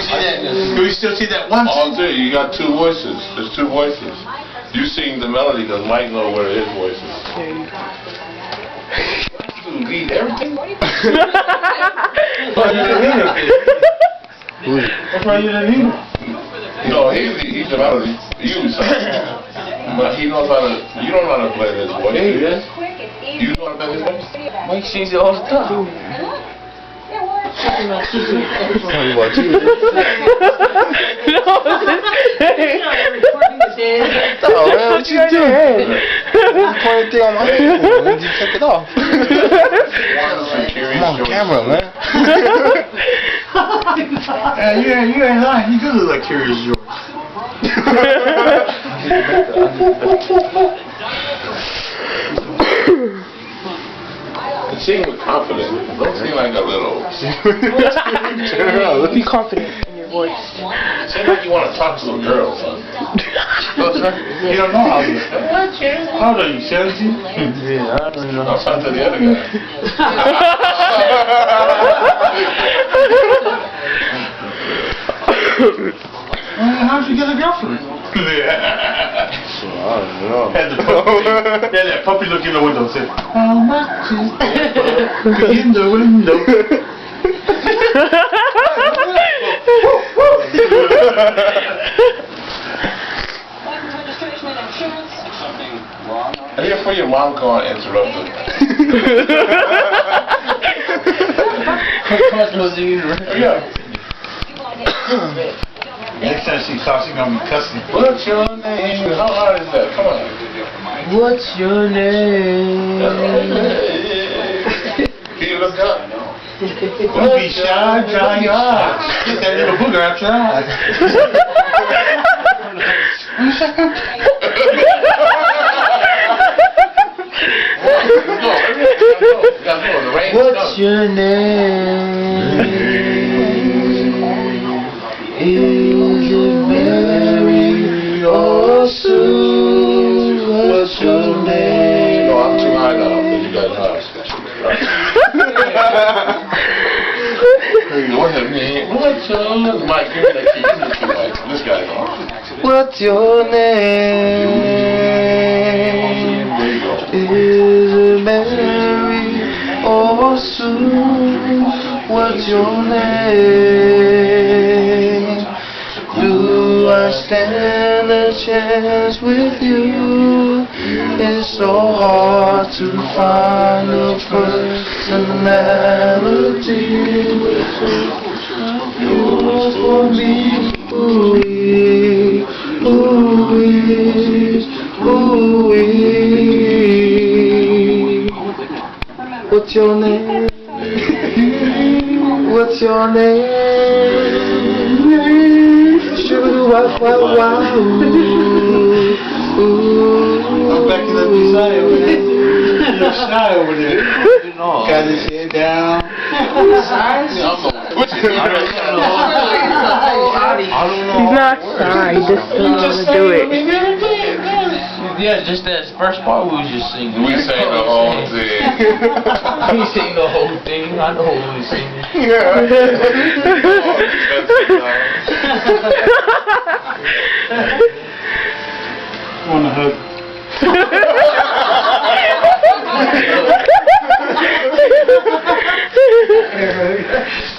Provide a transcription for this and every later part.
see that? Do we still see that one? All three. You got two voices. There's two voices. You sing the melody because Mike knows where his voice is. You read everything? That's why you didn't need him. No, he's the melody. You but he knows how to. You don't know how to play this voice. Yeah, he does. You know how to play this voice? Mike sings it all the time. Tell you what, you. Oh, man, what you doing? You pointed thing on my phone. When did you take it off? I'm on camera, man. You ain't lying. You do look like Curious George. Sing with confidence. Don't sing like a little. Be confident in your voice. Sing like you want to talk to a girl, son. You don't know how to do that. How old are you, 17? Yeah, I don't even know. I'll talk to the other guy. How'd you get a girlfriend? I don't know. Had that puppy look in the window and said, how much is in the window? I think for your mom can't interrupt her. Yeah. Next time she talks, she's gonna be cussing. What's your name? How hard is that? Come on. What's your name? Can you look up? Don't be shy, try hard. Get that little booger out your eyes. What's your name? Is it Mary or Sue? What's your name? No, I'm too high now, but you guys know. What's your name? What's your name? Mike, give me that key. Give me the key, Mike. This guy's on. What's your name? There you go. Is it Mary or Sue? What's your name? Do I stand a chance with you? It's so hard to find a personality. Yours for me, ooh-wee, ooh-wee, ooh-wee. What's your name? What's your name? Shoo-wah-wah-wah. I'm back to the saia over there. You're shy over there. Got his head down. He's not shy, he just doesn't want to do it. Yeah, just that first part we was just singing. We sang the whole thing. We sang the whole thing. I know what we singing. Want a hug?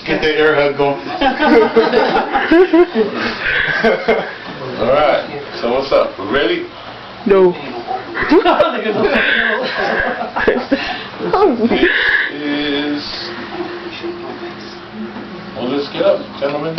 Get that air hug going. Alright, so what's up? Ready? No. Is... Well, let's get up, gentlemen.